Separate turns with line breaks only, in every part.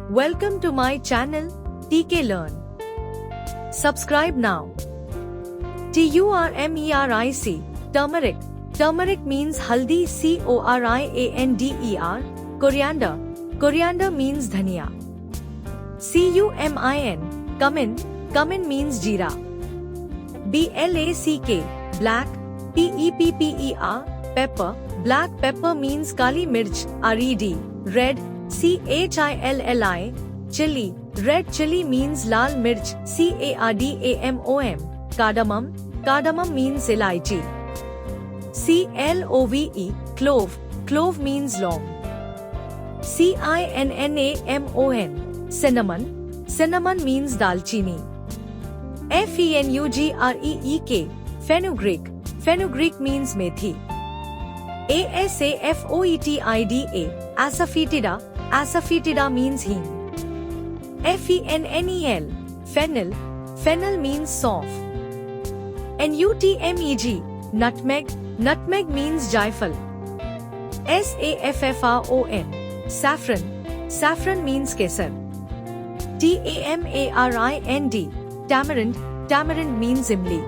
Welcome to my channel, TK Learn. Subscribe now. Turmeric, turmeric. Turmeric means haldi, Coriander. Coriander. Coriander means dhania. Cumin. Cumin means jeera. Black, black. Pepper. Pepper. Black pepper means kali mirch, red. Red, chilli. Chili. Red chili means lal mirch, cardamom. Cardamom. Cardamom means elaichi. Clove. Clove. Clove means long. Cinnamon. Cinnamon. Cinnamon means dalchini. Fenugreek. Fenugreek. Fenugreek means methi. Asafoetida. Asafoetida. Asafoetida means hing. Fennel. Fennel. Fennel means sauve. Nutmeg. Nutmeg. Nutmeg means jaifal. Saffron. Saffron. Saffron means kesar. Tamarind. Tamarind. Tamarind means imli.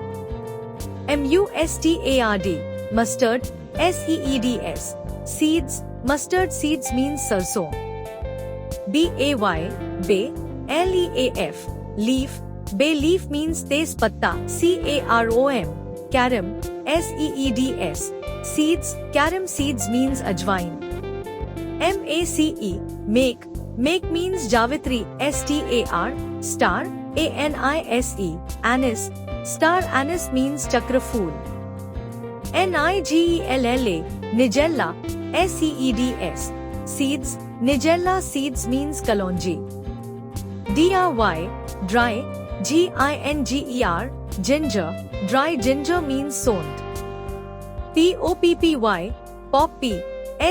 Mustard. Mustard. Seeds. Seeds. Mustard seeds means sarson. Bay. Bay. Leaf. Leaf. Bay leaf means tez patta. Carom. Carom. Seeds. Seeds. Carom seeds means ajwain. Make. Make means javitri. Star. Anise. Anise. Star anise means chakra fool. Nigella. Nigella. Seeds. Seeds. Nigella seeds means kalonji. Dry. Ginger. Ginger. Dry ginger means sont. Poppy. Poppy.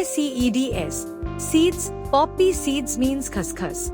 Seeds. Seeds. Poppy seeds means khaskhas.